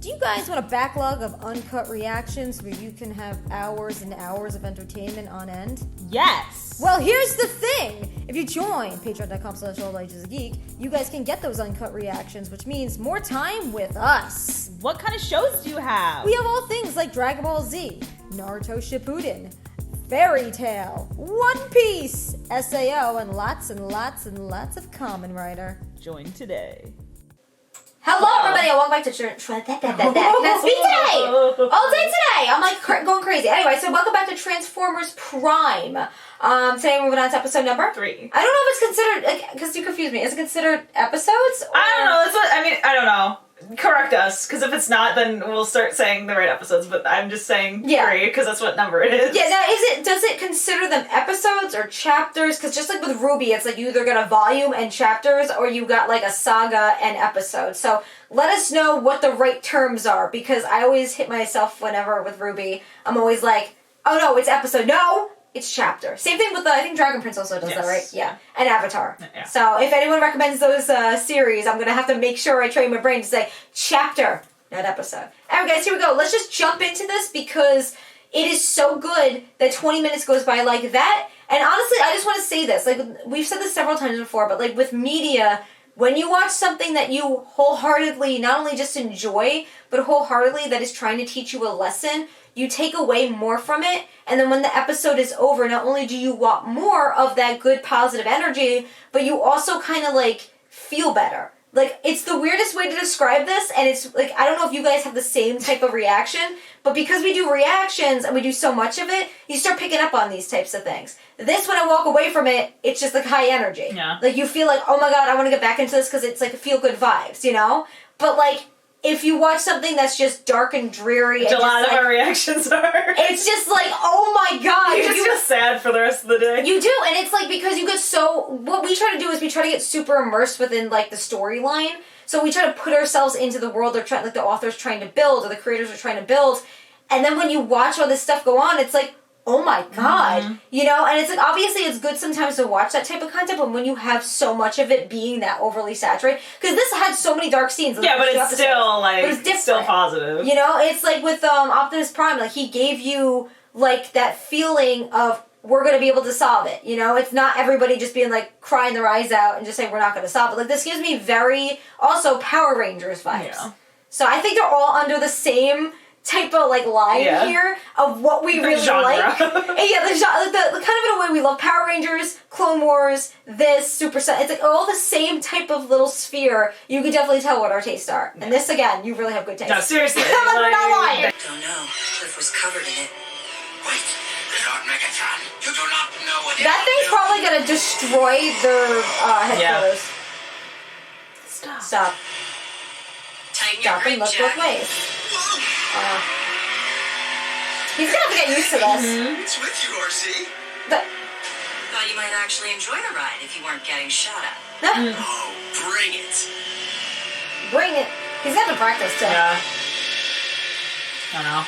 Do you guys want a backlog of uncut reactions where you can have hours and hours of entertainment on end? Yes! Well, here's the thing. If you join patreon.com/allagesofgeek, you guys can get those uncut reactions, which means more time with us. What kind of shows do you have? We have all things like Dragon Ball Z, Naruto Shippuden, Fairy Tail, One Piece, SAO, and lots and lots and lots of Kamen Rider. Join today. Hello, everybody, and welcome back to That's me today! All day today! I'm like going crazy. Anyway, so welcome back to Transformers Prime. Today we're moving on to episode number 3. I don't know if it's considered, because you confused me, is it considered episodes? Or? I don't know, that's what, I don't know. Correct us, because if it's not, then we'll start saying the right episodes, but I'm just saying 3, because that's what number it is. Yeah, now does it consider them episodes or chapters? Because just like with Ruby, it's like you either got a volume and chapters, or you got like a saga and episodes. So let us know what the right terms are, because I always hit myself whenever with Ruby, I'm always like, oh no, it's episode. No! It's chapter. Same thing with I think Dragon Prince also does that, right? Yeah. And Avatar. Yeah. So if anyone recommends those series, I'm going to have to make sure I train my brain to say chapter, not episode. Alright guys, here we go. Let's just jump into this because it is so good that 20 minutes goes by like that. And honestly, I just want to say this. Like, we've said this several times before, but like with media, when you watch something that you wholeheartedly not only just enjoy, but wholeheartedly that is trying to teach you a lesson, you take away more from it, and then when the episode is over, not only do you want more of that good positive energy, but you also kind of like feel better. Like, it's the weirdest way to describe this, and it's like, I don't know if you guys have the same type of reaction, but because we do reactions and we do so much of it, you start picking up on these types of things. This, when I walk away from it, it's just like high energy. Yeah. Like, you feel like, oh my god, I want to get back into this because it's like feel good vibes, you know? But like, if you watch something that's just dark and dreary, which a lot of our reactions are, it's just like, oh my god, you just feel sad for the rest of the day. You do, and it's like because you get so. What we try to do is we try to get super immersed within like the storyline. So we try to put ourselves into the world they're trying, like the author's trying to build or the creators are trying to build, and then when you watch all this stuff go on, it's like, oh my god, you know? And it's like, obviously it's good sometimes to watch that type of content, but when you have so much of it being that overly saturated, because this had so many dark scenes. Yeah, but it's still, like, it's still positive. You know, it's like with Optimus Prime, like, he gave you, like, that feeling of, we're going to be able to solve it, you know? It's not everybody just being, like, crying their eyes out and just saying, we're not going to solve it. Like, this gives me very, also, Power Rangers vibes. Yeah. So I think they're all under the same type of like line here of what we really like. And yeah, the kind of in a way we love Power Rangers, Clone Wars, this, Super Sen. It's like all the same type of little sphere. You can definitely tell what our tastes are. And this again, you really have good taste. No, seriously. I'm not lying. Don't know. Cliff was covered in it. Wait, Lord Megatron, you do not know what that thing's probably gonna destroy their headquarters. Yeah. Stop. Stop and look both ways. He's gonna have to get used to this. It's with you, RC. Thought you might actually enjoy the ride if you weren't getting shot at. Oh, bring it. Bring it. He's got to practice too. Yeah. I don't know.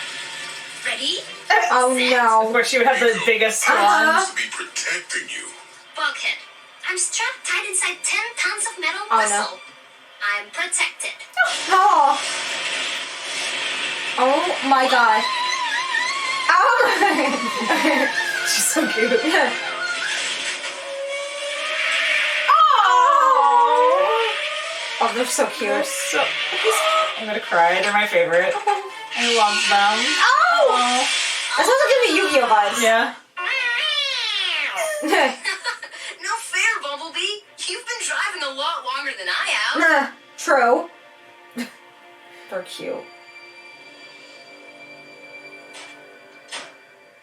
Ready? Oh no. Of course, she would have the biggest one. To be protecting you. Bulkhead. I'm strapped tight inside 10 tons of metal muscle. No. I'm protected. Oh. Oh my god. Oh. She's so cute. Oh. Oh, they're so cute. I'm gonna cry. They're my favorite. I love them. Oh. That sounds like giving me Yu-Gi-Oh vibes. Yeah. No fair, Bumblebee. You've been driving a lot longer than I have. True. They're cute.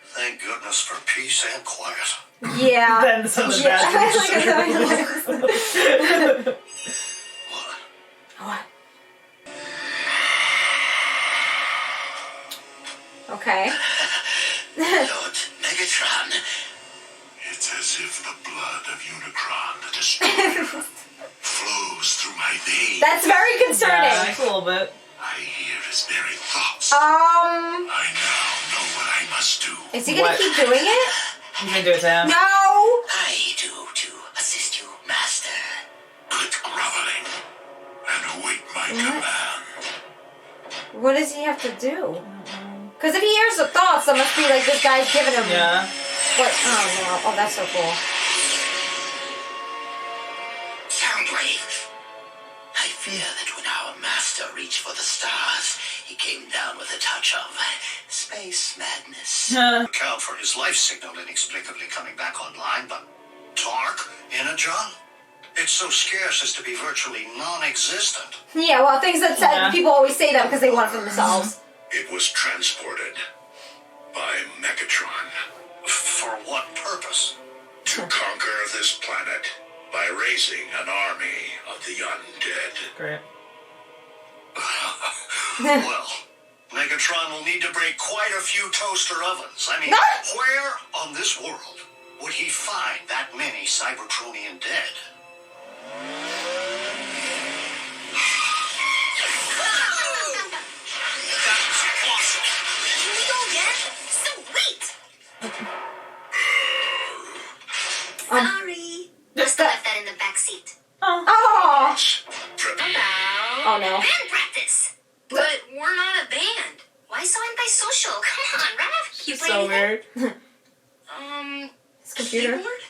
Thank goodness for peace and quiet. Yeah. Then some of the bad things. What? Okay. Lord Megatron. It's as if the blood of Unicron, the Destroyer, flows through my veins. That's very concerning. Yeah, a little bit. I hear his very thoughts. I now know what I must do. Is he gonna keep doing it? He's gonna do it to him. No! I do to assist you, Master. Quit groveling and await my command. What does he have to do? Because if he hears the thoughts, that must be like this guy's giving him... Yeah. What? Oh, no. Oh, that's so cool. Soundwave. I fear that when our master reached for the stars, he came down with a touch of space madness. Account for his life signal inexplicably coming back online, but dark energy? It's so scarce as to be virtually non-existent. Yeah, well, things that people always say that because they want it for themselves. It was transported by Megatron. For what purpose? To conquer this planet by raising an army of the undead. Great. Well, Megatron will need to break quite a few toaster ovens. I mean, where on this world would he find that many Cybertronian dead? Can we go again? Sweet! Sorry. Must have left that in the back seat. Oh! Oh no. Band practice. But we're not a band. Why so antisocial? Come on, Raph. You play So anything? weird. His computer. Keyboard?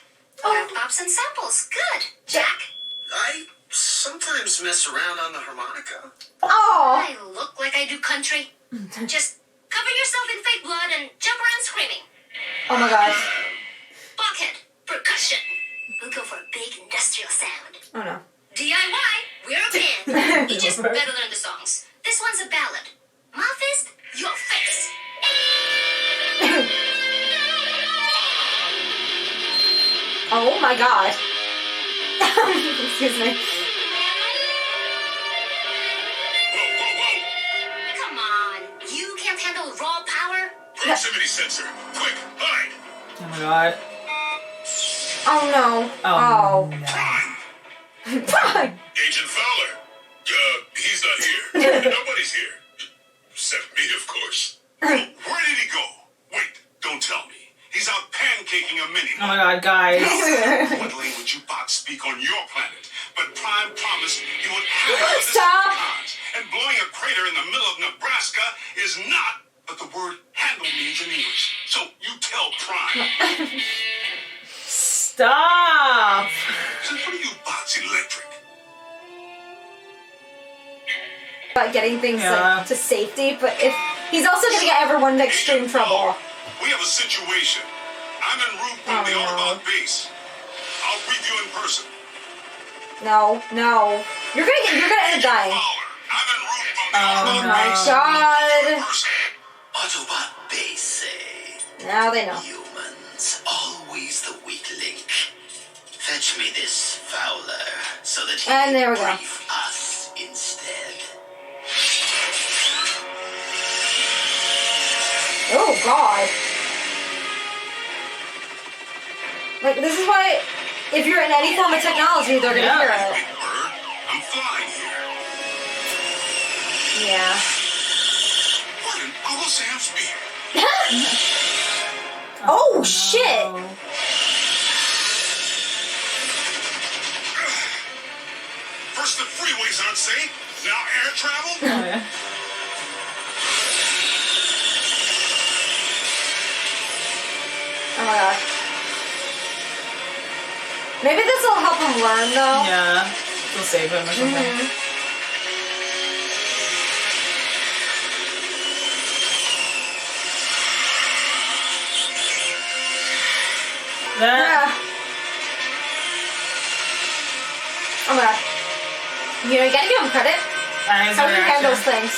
Pops and samples. Good. Jack? I sometimes mess around on the harmonica. Oh! I look like I do country. Just cover yourself in fake blood and jump around screaming. Oh my god. Blockhead. Percussion. We'll go for a big industrial sound. Oh no. DIY. We're a band. You just better learn the songs. This one's a ballad. My fist, your face. Oh my god. Excuse me. Come on. You can't handle raw power? Proximity sensor. Quick, hide. Oh my god. Oh no. Oh. No. Prime. Agent Fowler. He's not here. Nobody's here. Except me, of course. Where did he go? Wait, don't tell me. He's out pancaking a mini. Oh my god, guys. What language you bots speak on your planet? But Prime promised he would handle this Stop. cons. And blowing a crater in the middle of Nebraska is not what the word handle means in English. So you tell Prime. Stop. Since when are you bots electric? About getting things like, to safety, but if he's also gonna get everyone into extreme trouble. We have a situation. I'm en route from the All About base. I'll brief you in person. No, no. You're gonna end up dying. I'm en route from the Oh All About my base. god. Autobot base. Now they know. Humans, always the weak link. Fetch me this Fowler so that he And there we go. can brief us instead. Oh god. Like, this is why, if you're in any form of technology, they're gonna hear it. Big Bird, I'm flying here. Yeah. What in Uncle Sam's beer? Oh shit! First the freeways aren't safe, now air travel? Oh, yeah. Oh my god. Maybe this will help him learn, though. Yeah. They'll save him or something. Yeah. Oh my god. You know, you gotta give him credit. How he handles things.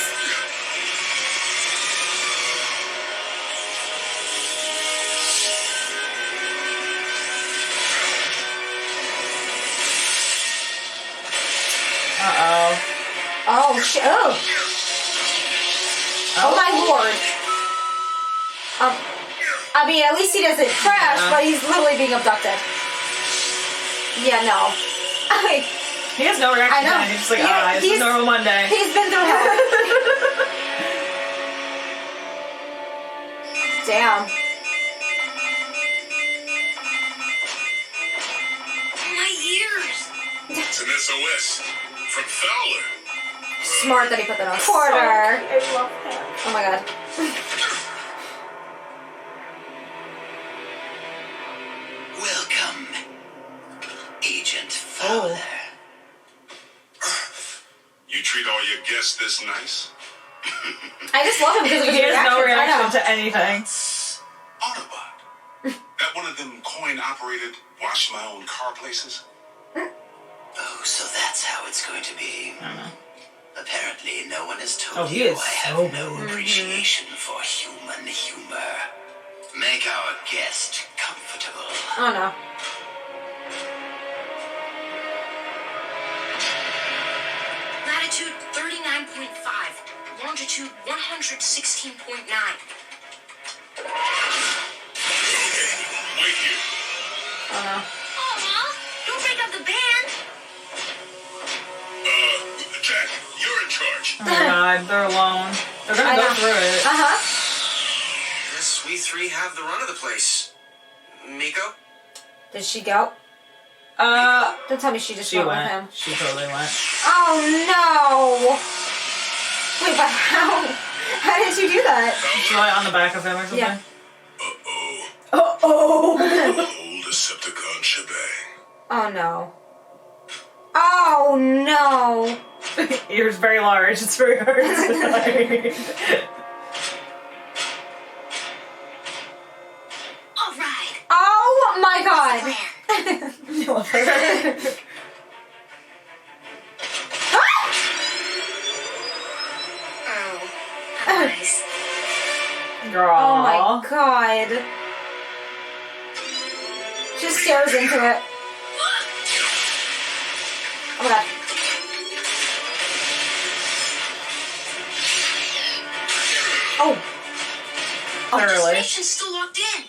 Uh-oh. Oh, shit. Oh. Oh my lord. I mean, at least he doesn't crash, but he's literally being abducted. Yeah, no. He has no reaction. I know. He's just like, it's a normal Monday. He's been through hell. Damn. My ears. It's an SOS from Fowler. smart that he put that on. Porter. I love him. Oh my god. Welcome, Agent Fowler. You treat all your guests this nice? I just love him because of his He has no reaction I know. to anything. Autobot. That one of them coin-operated, wash my own car places? Oh, so that's how it's going to be. I don't know. Apparently, no one has Oh, told he you is I have so no big. appreciation for human humor. Make our guest comfortable. Oh no. Latitude 39.5. Longitude 116.9. Okay, wait here. Oh no. Aw, don't break up the band. Jack, you're in charge. Oh my god, they're alone. They're gonna I go know. through it. Uh-huh. Guess we three have the run of the place. Miko? Did she go? Don't tell me she just She went with went. him. She totally went. Oh no! Wait, but how? How did you do that? She's like on the back of him or something. Yeah. Uh-oh. Oh! The whole Decepticon shebang. Oh no. Oh no! Ears very large. It's very hard to hide. All right. Oh my god! Plan. You love her. Oh, how nice. Girl. Oh my god. Just stares into it. Oh my god. Oh. Thoroughly. Station's still locked in.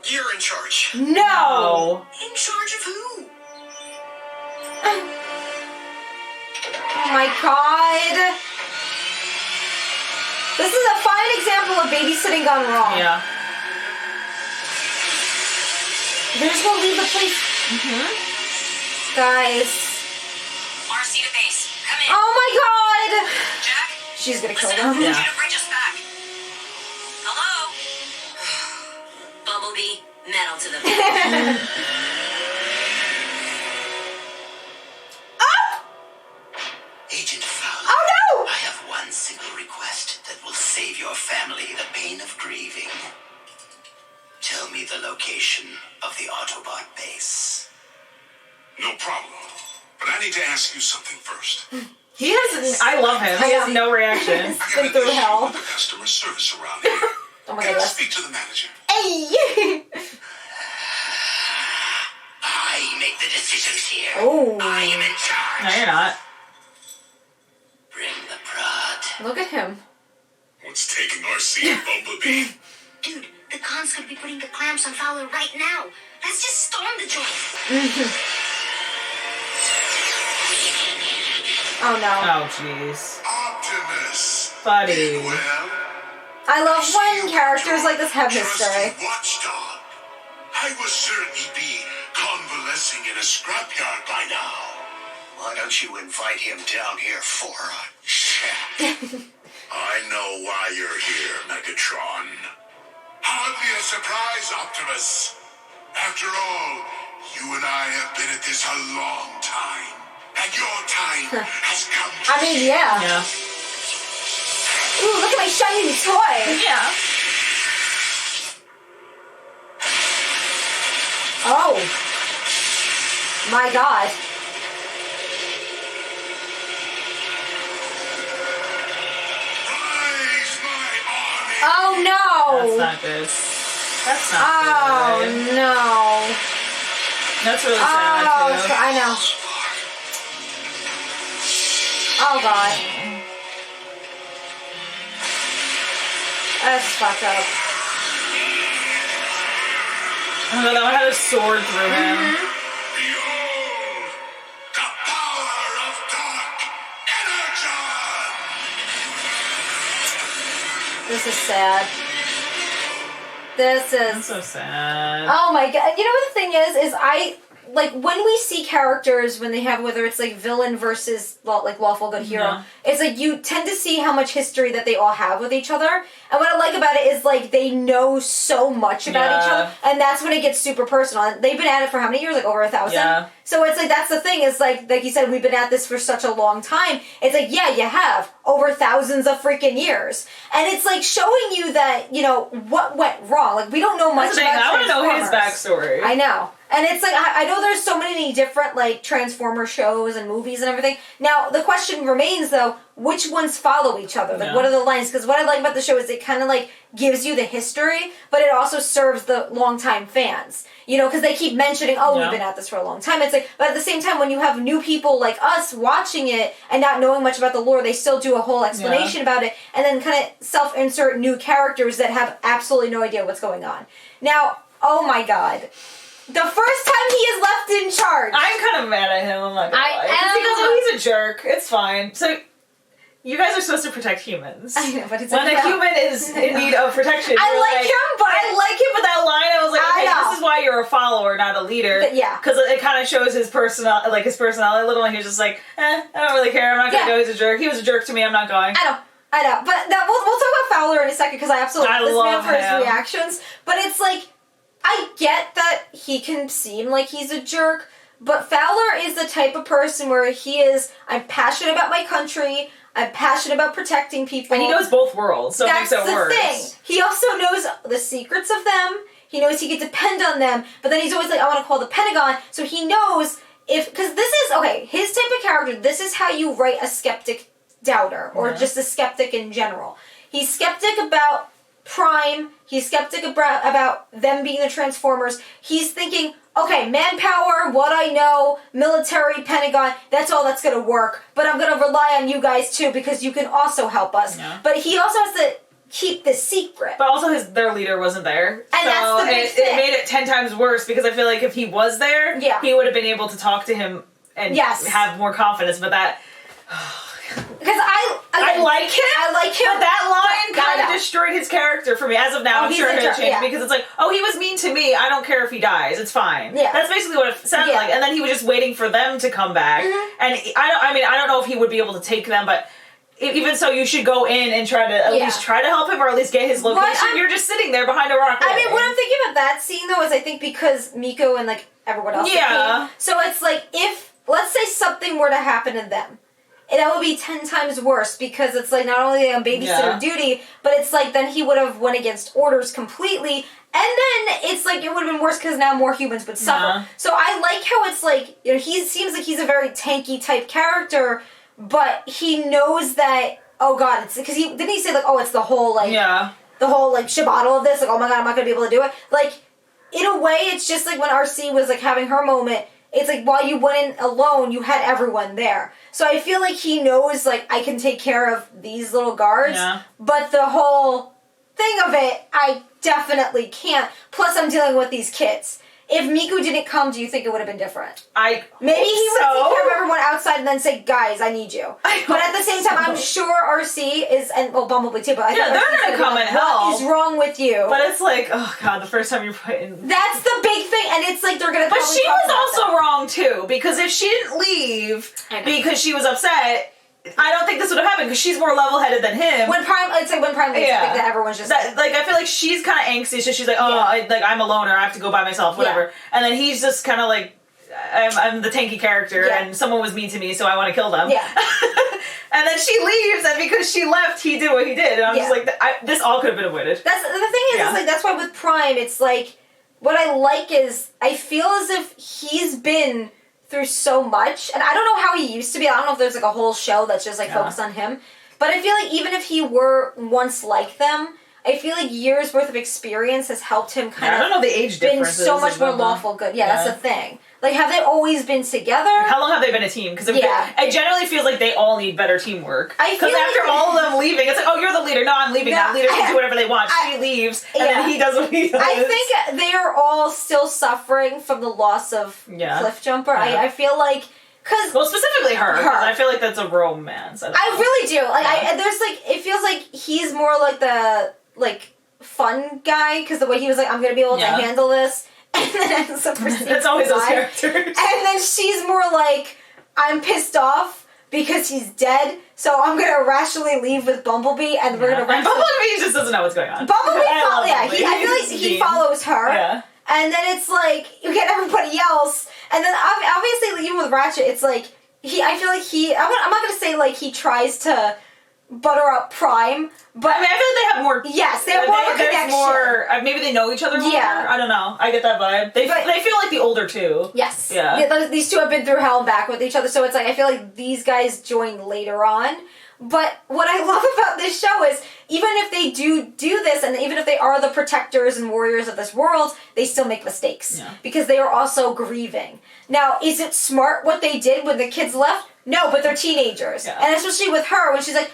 You're in charge. No! Oh. In charge of who? Oh my god. This is a fine example of babysitting gone wrong. Yeah. They're just gonna leave the place. Guys. RC to base. Come in. Oh my god! Jack? She's gonna kill Listen, them. I need Yeah. you to bridge us back. Hello? Bumblebee, metal to the Agent Fowler. Oh no! I have one single request that will save your family the pain of grieving. Tell me the location of the Autobot base. No problem. But I need to ask you something first. He has. I love him. He has no reaction. I Been got through an issue hell. with the customer service around here. Oh my Can god, I yes. speak to the manager? Hey! I make the decisions here. Oh. I am in charge. No, you're not. Bring the prod. Look at him. What's taking our seat, Bumblebee? Dude, the con's gonna be putting the clamps on Fowler right now. Let's just storm the joint. Oh no. Oh, jeez. Optimus. Buddy. Well, I love when characters like this have trusty history. watchdog. I was certain he'd be convalescing in a scrapyard by now. Why don't you invite him down here for a chat? I know why you're here, Megatron. Hardly a surprise, Optimus. After all, you and I have been at this a long time. And your time has come to I mean, yeah. Yeah. Ooh, look at my shiny new toy. Yeah. Oh. My god. rise my army. Oh no. That's not good. That's not Oh good. no. That's really Oh, sad, too. I know. Oh god. That's fucked up. Oh, that one had a sword through him. Behold, the power of dark energon. This is sad. This That's is. so sad. Oh my god. You know what the thing is like, when we see characters, when they have, whether it's, like, villain versus, like, lawful good hero, it's, like, you tend to see how much history that they all have with each other. And what I like about it is, like, they know so much about each other, and that's when it gets super personal. And they've been at it for how many years? Like, over 1,000? Yeah. So it's, like, that's the thing, is, like you said, we've been at this for such a long time. It's, like, yeah, you have. Over thousands of freaking years. And it's, like, showing you that, you know, what went wrong. Like, we don't know much about I want to know his backstory. I know. And it's like, I know there's so many different, like, Transformer shows and movies and everything. Now, the question remains, though, which ones follow each other? Like, what are the lines? Because what I like about the show is it kind of, like, gives you the history, but it also serves the longtime fans. You know, because they keep mentioning, we've been at this for a long time. It's like, but at the same time, when you have new people like us watching it and not knowing much about the lore, they still do a whole explanation about it, and then kind of self-insert new characters that have absolutely no idea what's going on. Now, oh my god. The first time he is left in charge. I'm kind of mad at him. I'm not gonna lie. He goes, he's a jerk. It's fine. So, you guys are supposed to protect humans. I know, but it's when a human is in need of protection. I like him, but that line, I was like, okay, this is why you're a follower, not a leader. But yeah. Because it kind of shows his personality a little, and he was just like, I don't really care. I'm not going to go. He's a jerk. He was a jerk to me. I'm not going. I know. But we'll talk about Fowler in a second, because I absolutely love this man for his reactions. But it's like, I get that he can seem like he's a jerk, but Fowler is the type of person where he is, I'm passionate about my country, I'm passionate about protecting people. And he knows both worlds, so it makes it worse. That's the thing. He also knows the secrets of them, he knows he can depend on them, but then he's always like, I want to call the Pentagon, so he knows because this is, okay, his type of character, this is how you write a skeptic doubter, or just a skeptic in general. He's skeptic about Prime, he's skeptic about them being the Transformers. He's thinking, okay, manpower, what I know, military, Pentagon, that's all that's going to work. But I'm going to rely on you guys too, because you can also help us. Yeah. But he also has to keep this secret. But also their leader wasn't there. And that's the big thing. It made it 10 times worse, because I feel like if he was there, he would have been able to talk to him and have more confidence. But that... Because I like him. But that line kind of destroyed his character for me. As of now, I'm sure it'll change because it's like, he was mean to me. I don't care if he dies. It's fine. Yeah. That's basically what it sounded like. And then he was just waiting for them to come back. Mm-hmm. And I don't know if he would be able to take them, but even so, you should go in and try to at least try to help him, or at least get his location. You're just sitting there behind a rock. I mean, what I'm thinking about that scene though is I think because Miko and like everyone else came, so it's like if let's say something were to happen to them. And that would be 10 times worse, because it's like not only on babysitter duty, but it's like then he would have went against orders completely, and then it's like it would have been worse because now more humans would suffer. So I like how it's like, you know, he seems like he's a very tanky type character, but he knows that, oh god, it's because didn't he say like, oh, it's the whole like the whole like shabaddle of this, like, oh my god, I'm not gonna be able to do it. Like in a way, it's just like when RC was like having her moment. It's like while you went in alone, you had everyone there. So I feel like he knows, like, I can take care of these little guards. Yeah. But the whole thing of it, I definitely can't. Plus, I'm dealing with these kids. If Miku didn't come, do you think it would have been different? Maybe he would take care of everyone outside and then say, guys, I need you. But at the same time, I'm sure RC is, and well, Bumblebee too, but I think they're going to come and help. What is wrong with you? But it's like, oh god, the first time you're putting... That's the big thing, and it's like they're going to But she was also wrong too, because if she didn't leave because she was upset... I don't think this would have happened because she's more level-headed than him. When Prime leaves, I think that everyone's just like I feel like she's kind of angsty, so she's like, I'm a loner, I have to go by myself, whatever. Yeah. And then he's just kind of like, I'm the tanky character, and someone was mean to me, so I want to kill them. Yeah. And then she leaves, and because she left, he did what he did, and I'm just like, this all could have been avoided. That's the thing is, it's like that's why with Prime, it's like what I like is I feel as if he's been through so much, and I don't know how he used to be. I don't know if there's like a whole show that's just like focused on him, but I feel like even if he were once like them, I feel like years worth of experience has helped him kind of. I don't know the age difference. Been so much more lawful good. Yeah, that's the thing. Like, have they always been together? How long have they been a team? Because it generally feels like they all need better teamwork. Because after all of them leaving, it's like, oh, you're the leader. No, I'm leaving. That leader can do whatever they want. She leaves, and then he does what he does. I think they are all still suffering from the loss of Cliffjumper. I feel like... Well, specifically her. I feel like that's a romance. I really do. Like, there's like... It feels like he's more like the, like, fun guy, because the way he was like, I'm going to be able to handle this. and then ends up proceeding. That's always those characters. And then she's more like, I'm pissed off because he's dead, so I'm gonna irrationally leave with Bumblebee, and we're gonna. And Bumblebee just doesn't know what's going on. Bumblebee, I feel like he follows her. Yeah. And then it's like you get everybody else, and then obviously even with Ratchet, it's like I feel like I'm not gonna say like he tries to butter up Prime, but I mean, I feel like they have more. Yes, they have more of a connection. More, maybe they know each other more. Yeah. I don't know. I get that vibe. They feel like the older two. Yes. Yeah. These two have been through hell and back with each other, so it's like I feel like these guys join later on. But what I love about this show is even if they do this, and even if they are the protectors and warriors of this world, they still make mistakes. Yeah. Because they are also grieving. Now, is it smart what they did when the kids left? No, but they're teenagers. Yeah. And especially with her, when she's like,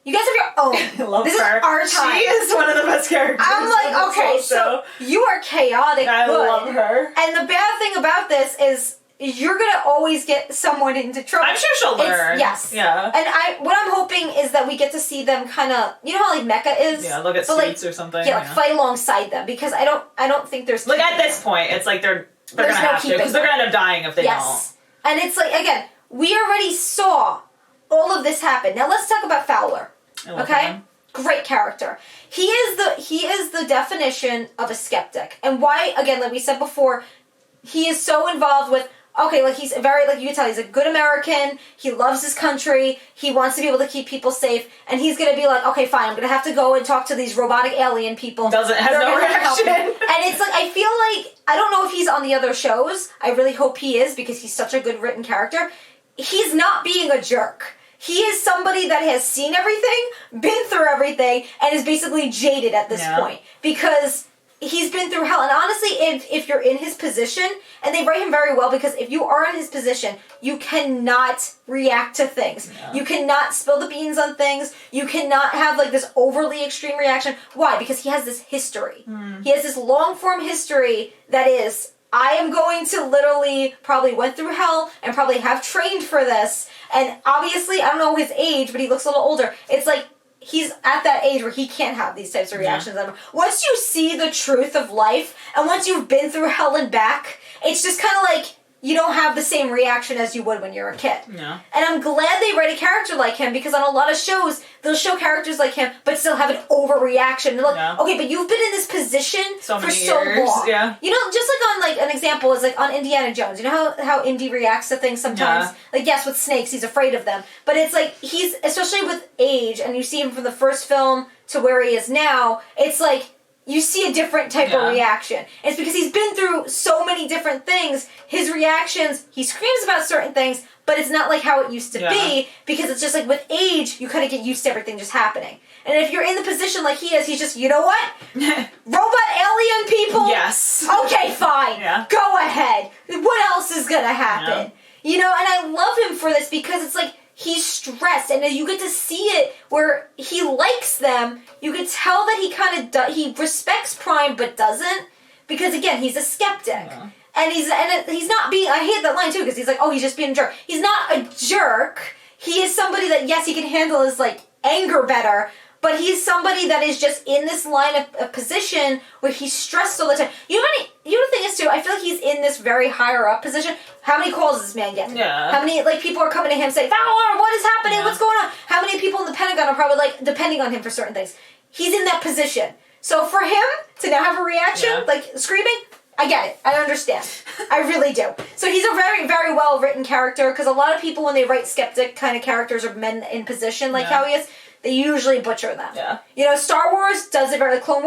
you guys have your own. I love this her. Is our time. She is one of the best characters. I'm like, okay, so you are chaotic I good. love her. And the bad thing about this is you're gonna always get someone into trouble. I'm sure she'll learn. Yes. Yeah. And what I'm hoping is that we get to see them kind of, you know how like Mecha is. Yeah, look at Suits or something. Yeah, like fight alongside them because I don't think there's. Like at this point, it's like they're gonna have to because they're gonna end up dying if they don't. And it's like again, we already saw all of this happen. Now let's talk about Fowler. Okay. Great character. He is the definition of a skeptic. And why, again, like we said before, he is so involved with, okay, like he's very, like you can tell, he's a good American, he loves his country, he wants to be able to keep people safe, and he's going to be like, okay, fine, I'm going to have to go and talk to these robotic alien people. Has no reaction. And it's like, I feel like, I don't know if he's on the other shows, I really hope he is, because he's such a good written character. He's not being a jerk. He is somebody that has seen everything, been through everything, and is basically jaded at this point. Because he's been through hell. And honestly, if you're in his position, and they write him very well, because if you are in his position, you cannot react to things. Yeah. You cannot spill the beans on things. You cannot have like this overly extreme reaction. Why? Because he has this history. He has this long-form history that is, I am going to literally probably went through hell and probably have trained for this. And obviously, I don't know his age, but he looks a little older. It's like he's at that age where he can't have these types of reactions. Yeah. Once you see the truth of life, and once you've been through hell and back, it's just kind of like you don't have the same reaction as you would when you're a kid. Yeah. And I'm glad they write a character like him, because on a lot of shows, they'll show characters like him, but still have an overreaction. They're like, okay, but you've been in this position for so long. Yeah. You know, just like on, like, an example is, like, on Indiana Jones. You know how Indy reacts to things sometimes? Yeah. Like, yes, with snakes, he's afraid of them. But it's like, he's, especially with age, and you see him from the first film to where he is now, it's like, you see a different type of reaction. It's because he's been through so many different things. His reactions, he screams about certain things, but it's not like how it used to be, because it's just like with age, you kind of get used to everything just happening. And if you're in the position like he is, he's just, you know what? Robot alien people? Yes. Okay, fine. Go ahead. What else is going to happen? You know, and I love him for this, because it's like, he's stressed, and you get to see it where he likes them. You could tell that he kind of he respects Prime, but doesn't, because again, he's a skeptic, and he's not being. I hate that line too, because he's like, oh, he's just being a jerk. He's not a jerk. He is somebody that, yes, he can handle his like anger better, but he's somebody that is just in this line of position where he's stressed all the time. You know the thing is too, I feel like he's in this very higher up position. How many calls is this man getting? Yeah. How many like people are coming to him saying, Fowler, what is happening? Yeah. What's going on? How many people in the Pentagon are probably like depending on him for certain things? He's in that position. So for him to now have a reaction, like screaming, I get it. I understand. I really do. So he's a very, very well written character, because a lot of people when they write skeptic kind of characters or men in position like how he is, they usually butcher them. Yeah. You know, Star Wars does it very, like Clone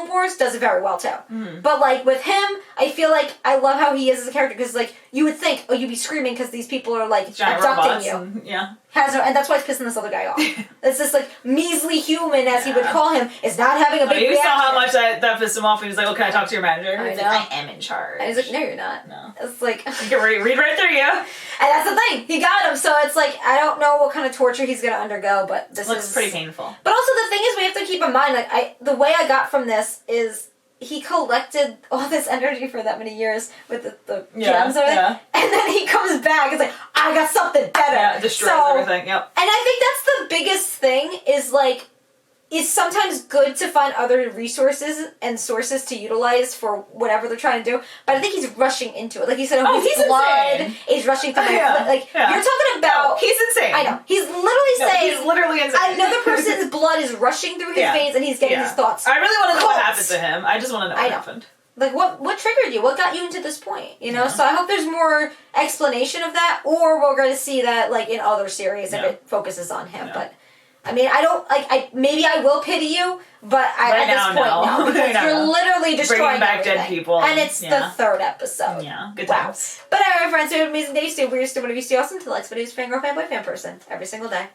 Wars does it very well too. Mm. But like with him, I feel like I love how he is as a character, because like you would think, oh, you'd be screaming because these people are like giant abducting you. And, and that's why it's pissing this other guy off. It's this like measly human, as he would call him, is not having a big reaction. You saw how much that pissed him off, and he's like, "Oh, can I talk to your manager?" I know. Like, I am in charge. And he's like, "No, you're not." No. It's like you can read right through you. And that's the thing. He got him, so it's like I don't know what kind of torture he's gonna undergo, but this looks pretty painful. But also the thing is, we have to keep in mind, like the way I got from this is he collected all this energy for that many years with the gems and everything, and then he comes back. It's like, I got something better. Yeah, destroys everything. Yep. And I think that's the biggest thing is like, it's sometimes good to find other resources and sources to utilize for whatever they're trying to do. But I think he's rushing into it. Like he said, his blood insane. is rushing through my blood. Like you're talking about. No, he's insane. I know. He's literally saying. He's literally insane. Another person's blood is rushing through his veins, and he's getting his thoughts. I really want to know what happened to him. I just want to know what happened. Like what triggered you? What got you into this point? You know. So I hope there's more explanation of that, or we're going to see that like in other series if it focuses on him. But. I mean, I don't like. Maybe I will pity you, but at this point, no, because you're literally destroying back everything. Dead people, and it's the third episode. Yeah, good times. But anyway, friends, we have an amazing day. So we're still going to be awesome. Till next videos, fangirl, fanboy, fan person every single day.